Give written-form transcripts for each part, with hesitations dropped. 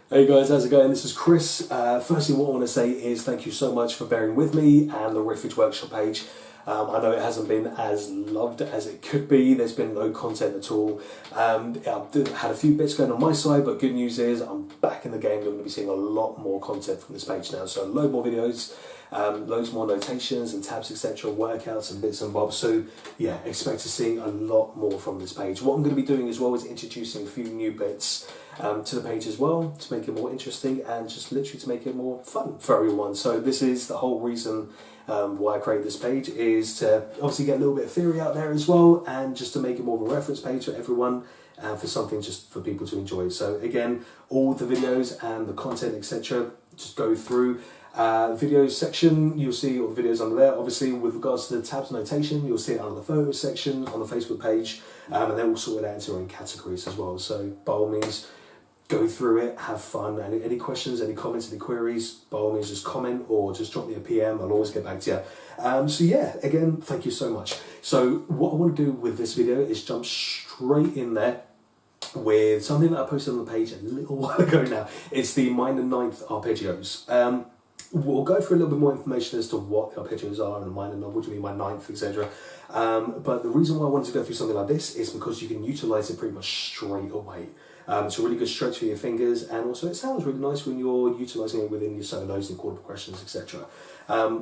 Hey guys, how's it going? This is Chris. Firstly, what I want to say is thank you so much for bearing with me and the Riffage Workshop page. I know it hasn't been as loved as it could be. There's been no content at all. I've had a few bits going on my side, but good news is I'm back in the game. You're going to be seeing a lot more content from this page now. So a load more videos, loads more notations and tabs, etc., workouts and bits and bobs. So yeah, expect to see a lot more from this page. What I'm going to be doing as well is introducing a few new bits to the page as well, to make it more interesting and just literally to make it more fun for everyone. So this is the whole reason why I created this page, is to obviously get a little bit of theory out there as well, and just to make it more of a reference page for everyone and for something just for people to enjoy. So again, all the videos and the content, etc., just go through the videos section. You'll see all the videos under there. Obviously, with regards to the tabs notation, you'll see it under the photos section on the Facebook page, and then we'll sort it out into our own categories as well. So by all means, go through it, have fun. Any questions, any comments, any queries, by all means just comment or just drop me a PM. I'll always get back to you. So yeah, again, thank you so much. So what I want to do with this video is jump straight in there with something that I posted on the page a little while ago now. It's the minor ninth arpeggios. We'll go through a little bit more information as to what the arpeggios are and the minor ninth, what do you mean by ninth, etc. But the reason why I wanted to go through something like this is because you can utilize it pretty much straight away. It's a really good stretch for your fingers, and also it sounds really nice when you're utilising it within your solos and chord progressions, etc.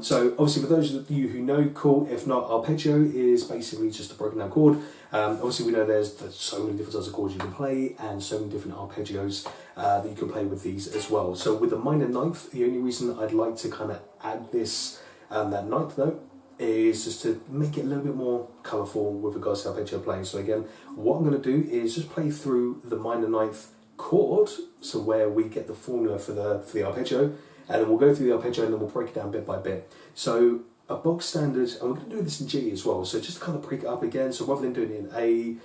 So obviously for those of you who know, cool. If not, arpeggio is basically just a broken down chord. Obviously we know there's so many different types of chords you can play and so many different arpeggios that you can play with these as well. So with the minor ninth, the only reason I'd like to kind of add this, that ninth note, is just to make it a little bit more colourful with regards to arpeggio playing. So again, what I'm going to do is just play through the minor ninth chord, so where we get the formula for the arpeggio, and then we'll go through the arpeggio and then we'll break it down bit by bit. So a box standard, and we're going to do this in G as well, so just to kind of break it up again. So rather than doing it in A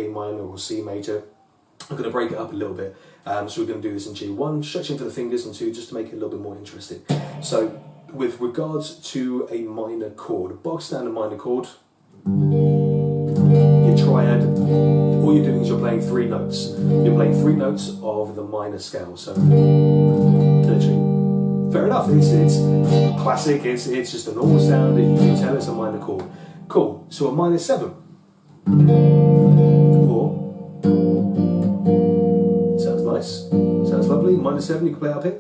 minor or C major, I'm going to break it up a little bit. So we're going to do this in G. One, stretching for the fingers, and two, just to make it a little bit more interesting. So with regards to a minor chord, a box standard minor chord, your triad, all you're doing is you're playing three notes. You're playing three notes of the minor scale. So literally, fair enough. It's classic. It's just a normal sound, and you can tell it's a minor chord. Cool. So a minor 7. Or sounds nice. Sounds lovely. Minor 7. You can play up here.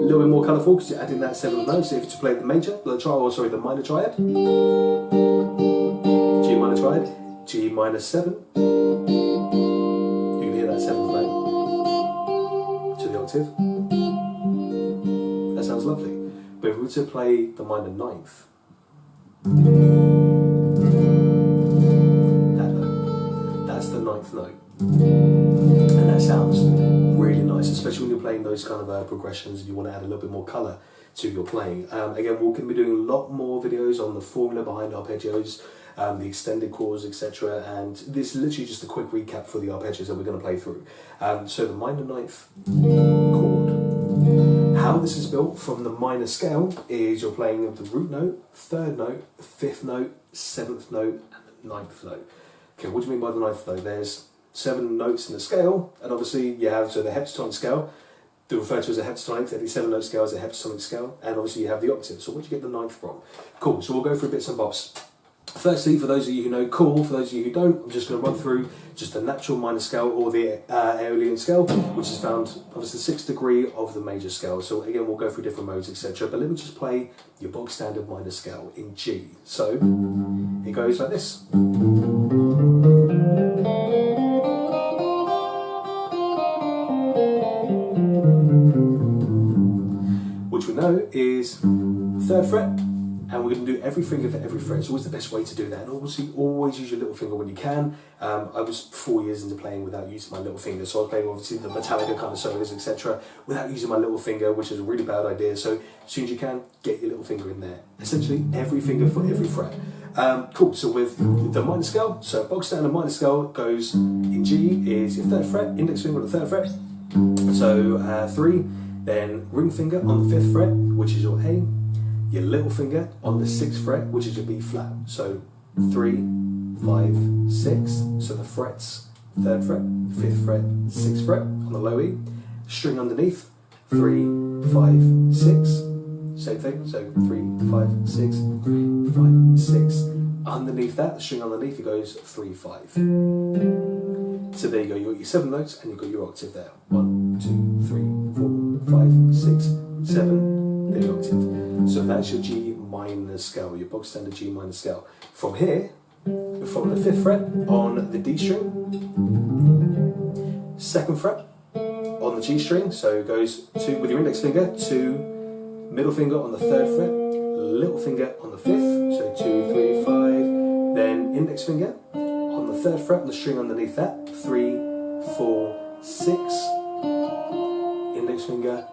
A little bit more colourful because you're adding that 7th note. So if you play the major, the minor triad, G minor triad, G minor 7, you can hear that 7th note to the octave. That sounds lovely. But if we were to play the minor ninth, that note, that's the 9th note, and that sounds really nice, especially when you're playing those kind of progressions and you want to add a little bit more colour to your playing. Again, we're going to be doing a lot more videos on the formula behind arpeggios, the extended chords, etc. And this is literally just a quick recap for the arpeggios that we're going to play through. So the minor ninth chord, how this is built from the minor scale is you're playing the root note, 3rd note, 5th note, 7th note, and the 9th note. Okay, what do you mean by the 9th note? There's 7 notes in the scale, and obviously you have the heptatonic scale, they're referred to as a heptatonic, the 7-note scale is a heptatonic scale, and obviously you have the octave. So where do you get the 9th from? Cool, so we'll go through bits and bobs. Firstly, for those of you who know, cool. For those of you who don't, I'm just going to run through just the natural minor scale, or the Aeolian scale, which is found obviously the 6th degree of the major scale. So again, we'll go through different modes, etc. But let me just play your bog standard minor scale in G. So it goes like this. Which we know is 3rd fret, and we're going to do every finger for every fret. It's always the best way to do that, and obviously always use your little finger when you can. I was 4 years into playing without using my little finger, so I was playing obviously the Metallica kind of solos, etc., without using my little finger, which is a really bad idea. So as soon as you can, get your little finger in there. Essentially every finger for every fret. Cool, so with the minor scale, so box standard minor scale goes in G is your 3rd fret, index finger on the 3rd fret, so 3, then ring finger on the 5th fret, which is your A, your little finger on the 6th fret, which is your B flat. So 3, 5, 6, so the frets, 3rd fret, 5th fret, 6th fret on the low E, string underneath, 3, 5, 6. Same thing, so 3, 5, 6, 3, 5, 6. Underneath that, the string underneath, it goes 3, 5. So there you go, you've got your 7 notes and you've got your octave there. 1, 2, 3, 4, 5, 6, 7, then your octave. So that's your G minor scale, your bog standard G minor scale. From here, from the 5th fret on the D string, 2nd fret on the G string, so it goes to, with your index finger, to middle finger on the 3rd fret, little finger on the 5th, so 2, 3, 5, then index finger on the 3rd fret on the string underneath that, 3, 4, 6, index finger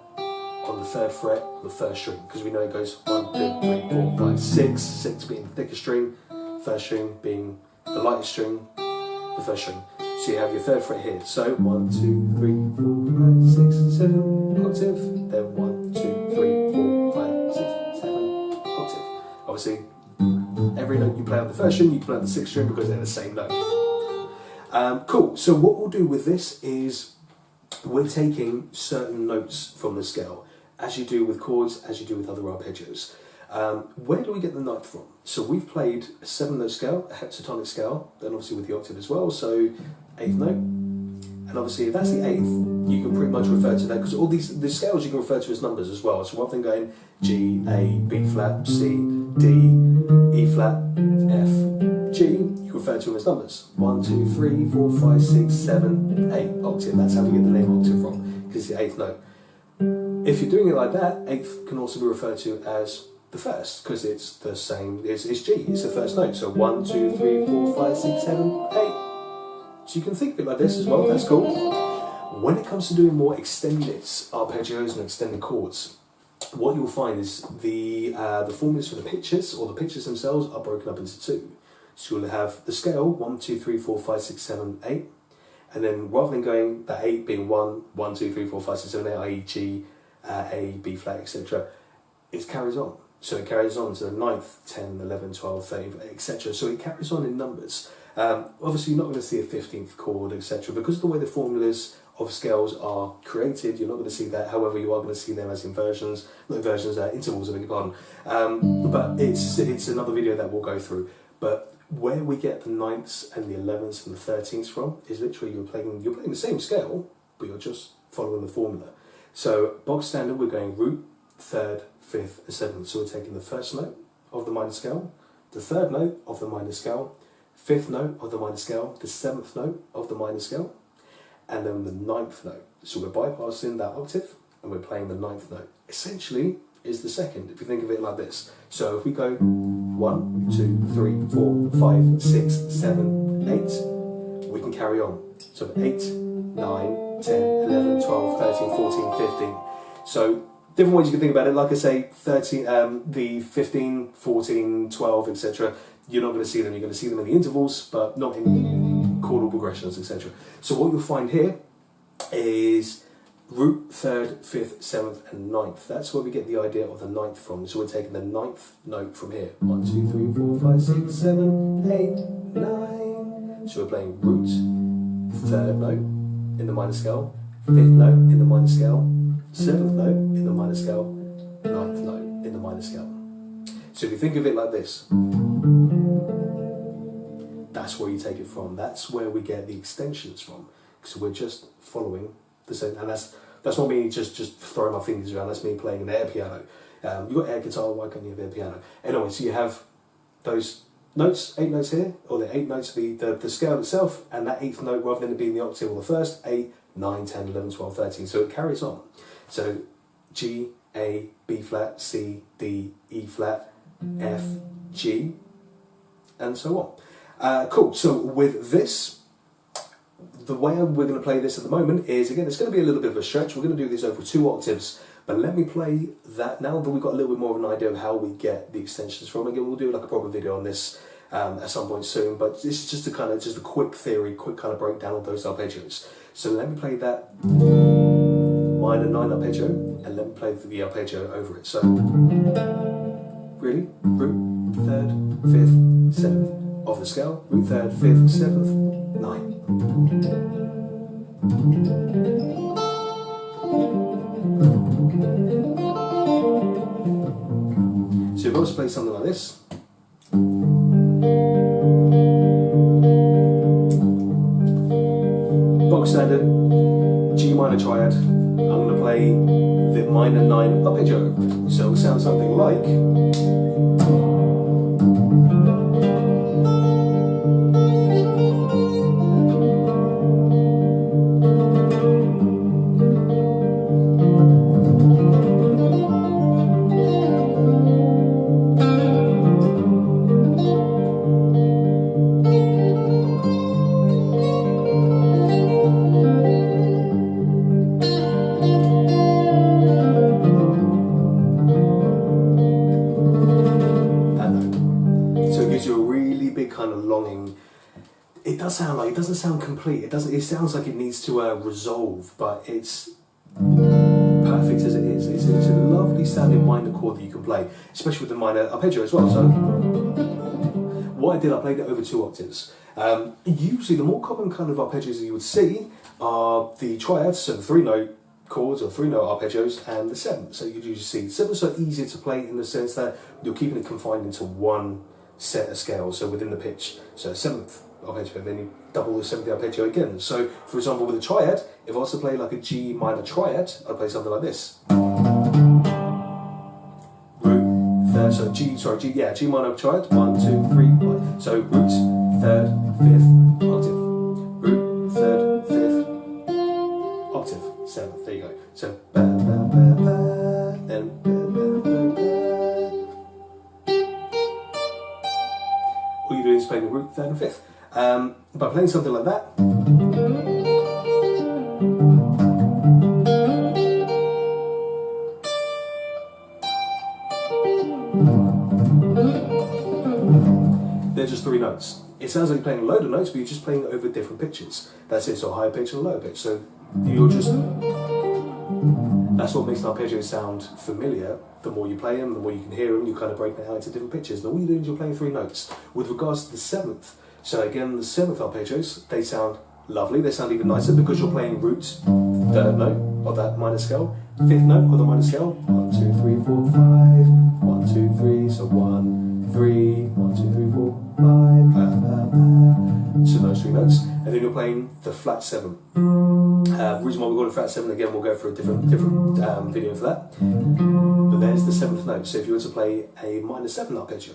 on the 3rd fret on the 1st string, because we know it goes 1, 2, 3, 4, 5, 6, 6 being the thicker string, 1st string being the lightest string, the 1st string. So you have your 3rd fret here. So 1, 2, 3, 4, 5, 6, 7, octave, then 1, 2, 3, 4, 5, 6, 7, octave. Obviously, every note you play on the 1st string, you play on the 6th string because they're the same note. Cool, so what we'll do with this is we're taking certain notes from the scale, as you do with chords, as you do with other arpeggios. Where do we get the ninth from? So we've played a 7-note scale, a heptatonic scale, then obviously with the octave as well, so 8th note. And obviously if that's the 8th, you can pretty much refer to that, because all these scales you can refer to as numbers as well. So rather than going G, A, B flat, C, D, E flat, F, G, you refer to them as numbers. 1, 2, 3, 4, 5, 6, 7, 8, octave. That's how we get the name octave from, because it's the 8th note. If you're doing it like that, 8th can also be referred to as the 1st, because it's the same, it's G, it's the 1st note. So 1, 2, 3, 4, 5, 6, 7, 8. So you can think of it like this as well, that's cool. When it comes to doing more extended arpeggios and extended chords, what you'll find is the formulas for the pitches, or the pitches themselves, are broken up into 2. So you'll have the scale, 1, 2, 3, 4, 5, 6, 7, 8. And then rather than going, the 8 being 1, 1, 2, 3, 4, 5, 6, 7, 8, i.e. G, A, B flat, etc., it carries on. So it carries on to the 9th, 10, 11, 12, 13, etc. So it carries on in numbers. Obviously you're not going to see a 15th chord, etc. Because of the way the formulas of scales are created, you're not going to see that. However, you are going to see them as intervals, I beg your pardon. But it's another video that we'll go through. But where we get the 9ths and the 11ths and the 13ths from is literally you're playing the same scale, but you're just following the formula. So bog standard, we're going root, 3rd, 5th and 7th. So we're taking the 1st note of the minor scale, the 3rd note of the minor scale, 5th note of the minor scale, the 7th note of the minor scale, and then the 9th note. So we're bypassing that octave and we're playing the 9th note. Essentially is the 2nd, if you think of it like this. So if we go 1, 2, 3, 4, 5, 6, 7, 8, we can carry on. So 8, 9, 10, 11, 12, 13, 14, 15. So different ways you can think about it. Like I say, 13, the 15, 14, 12, etc. You're not going to see them. You're going to see them in the intervals, but not in chordal progressions, etc. So what you'll find here is root, 3rd, 5th, 7th, and 9th. That's where we get the idea of the 9th from. So we're taking the 9th note from here. 1, 2, 3, 4, 5, 6, 7, 8, 9. So we're playing root, 3rd note in the minor scale, 5th note in the minor scale, 7th note in the minor scale, 9th note in the minor scale. So if you think of it like this, that's where you take it from. That's where we get the extensions from. So we're just following the same, and that's not me just throwing my fingers around. That's me playing an air piano. You've got air guitar, why can't you have air piano? Anyway, so you have those notes, 8 notes here, or the 8 notes, the scale itself, and that 8th note, rather than it being the octave or the 1st, 8, 9, 10, 11, 12, 13. So it carries on. So G, A, B flat, C, D, E flat, F, G, and so on. Cool, so with this, the way we're going to play this at the moment is, again, it's going to be a little bit of a stretch. We're going to do this over 2 octaves, but let me play that now that we've got a little bit more of an idea of how we get the extensions from. Again, we'll do like a proper video on this at some point soon, but this is just a quick theory, quick kind of breakdown of those arpeggios. So let me play that minor 9 arpeggio, and let me play the arpeggio over it. So, really, root, 3rd, 5th, 7th. Of the scale, root, 3rd, 5th, 7th, 9. can also play something like this. Box standard, G minor triad. I'm going to play the minor 9 arpeggio. So it will sound something like. Kind of longing. It does sound like, it doesn't sound complete. It sounds like it needs to resolve, but it's perfect as it is. It's a lovely sounding minor chord that you can play, especially with the minor arpeggio as well. So what I did, I played it over 2 octaves. Usually the more common kind of arpeggios that you would see are the triads, so the 3-note chords or 3-note arpeggios, and the 7th. So you'd usually see 7ths are easier to play in the sense that you're keeping it confined into one set of scales, so within the pitch. So 7th arpeggio, then you double the 7th arpeggio again. So for example, with a triad, if I was to play like a G minor triad, I'd play something like this. Root, third, so G minor triad, 1, 2, 3, 1. So root, 3rd, 5th, octave. Root, 3rd, 5th, octave, 7th. There you go. So ba ba ba ba, then ba ba ba ba. All you're doing is playing the root, 3rd and 5th. By playing something like that, they're just 3 notes. It sounds like you're playing a load of notes, but you're just playing over different pitches. That's it, so high pitch and low pitch. So you're just, that's what makes an arpeggio sound familiar. The more you play them, the more you can hear them, you kind of break them out into different pitches. And all you're doing is you're playing 3 notes. With regards to the 7th, so again, the 7th arpeggios, they sound lovely, they sound even nicer because you're playing root, 3rd note of that minor scale, 5th note of the minor scale, 1, 2, 3, 4, 5, 1, 2, 3, so 1, 3, 1, 2, 3, 4, 5, ba, ba, ba. So those 3 notes, and then you're playing the flat 7. Reason why we call it flat 7, again, we'll go for a different video for that. But there's the 7th note. So if you were to play a minor 7 arpeggio,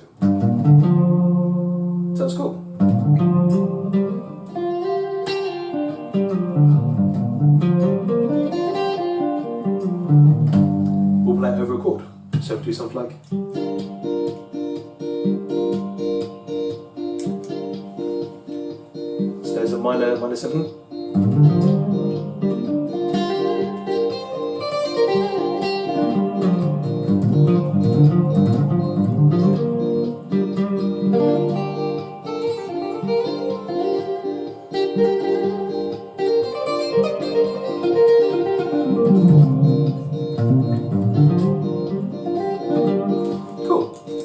sounds cool. We'll play it over a chord. So do something like. So there's a minor 7.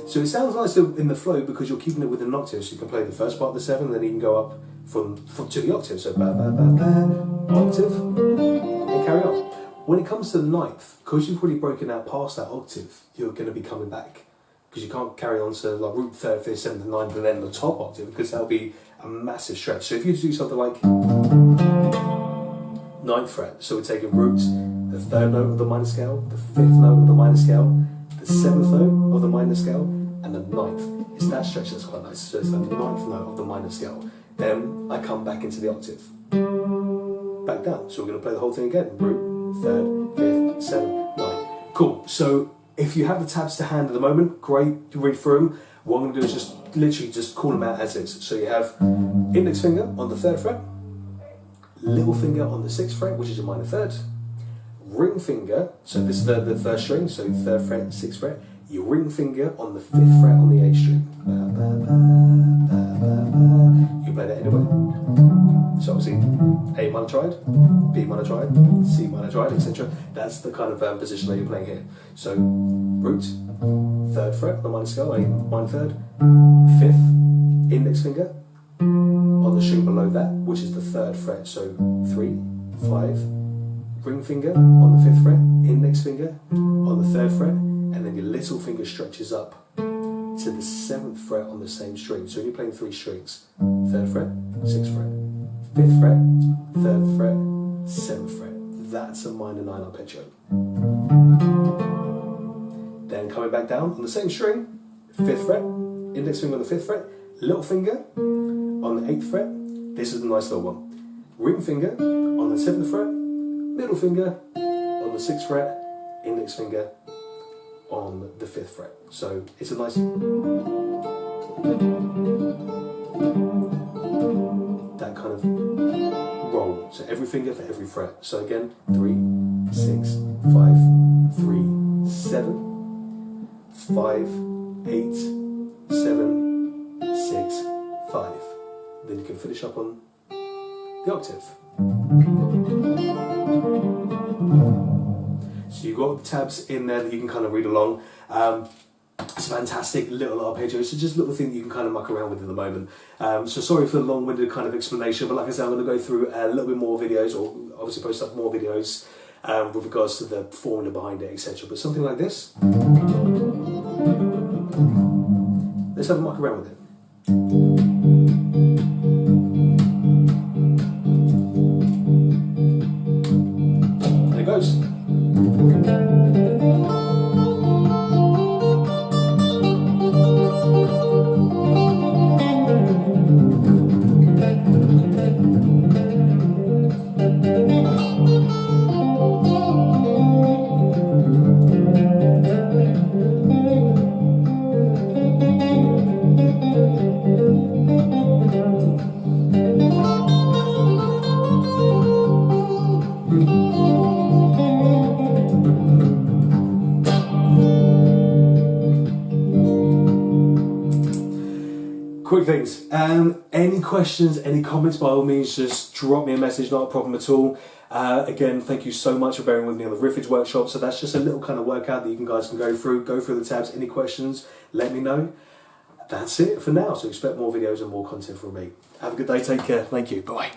So it sounds nice in the flow because you're keeping it within an octave, so you can play the first part of the 7, and then you can go up from to the octave, so ba ba ba ba, octave, and carry on. When it comes to the 9th, because you've already broken out past that octave, you're going to be coming back, because you can't carry on to like root, 3rd, 5th, 7th, and 9th, and then the top octave, because that'll be a massive stretch. So if you do something like 9th fret, so we're taking root, the 3rd note of the minor scale, the 5th note of the minor scale, the 7th note of the minor scale, and the 9th. It's that stretch that's quite nice. So it's the 9th note of the minor scale. Then I come back into the octave. Back down. So we're going to play the whole thing again. Root, 3rd, 5th, 7th, 9th. Cool. So if you have the tabs to hand at the moment, great. You read through them. What I'm going to do is just literally just call them out as is. So you have index finger on the 3rd fret, little finger on the 6th fret, which is your minor 3rd, ring finger, so this is the 1st string, so 3rd fret, 6th fret, your ring finger on the 5th fret on the A string. Ba, ba, ba, ba, ba, ba. You play that anyway. So obviously A minor triad, B minor triad, C minor triad, etc. That's the kind of position that you're playing here. So root, 3rd fret on the minor scale, A minor 3rd, 5th index finger on the string below that, which is the 3rd fret, so 3, 5, ring finger on the 5th fret, index finger on the 3rd fret, and then your little finger stretches up to the 7th fret on the same string. So when you're playing 3 strings, 3rd fret, 6th fret, 5th fret, 3rd fret, 7th fret. That's a minor 9 arpeggio. Then coming back down on the same string, 5th fret, index finger on the 5th fret, little finger on the 8th fret. This is a nice little one. Ring finger on the 7th fret, middle finger on the 6th fret, index finger on the 5th fret. So it's a nice that kind of roll. So every finger for every fret. So again, 3, 6, 5, 3, 7, 5, 8, 7, 6, 5. Then you can finish up on the octave. So you've got tabs in there that you can kind of read along. It's a fantastic little arpeggio. It's just a little thing that you can kind of muck around with at the moment. So sorry for the long-winded kind of explanation, but like I said, I'm going to go through a little bit more videos, or obviously post up more videos with regards to the formula behind it, etc. But something like this, let's have a muck around with it. There it goes. Quick things, any questions, any comments, by all means just drop me a message, not a problem at all. Again, thank you so much for bearing with me on the Riffage Workshop. So that's just a little kind of workout that you guys can go through the tabs. Any questions, let me know. That's it for now, so expect more videos and more content from me. Have a good day, take care, thank you, bye.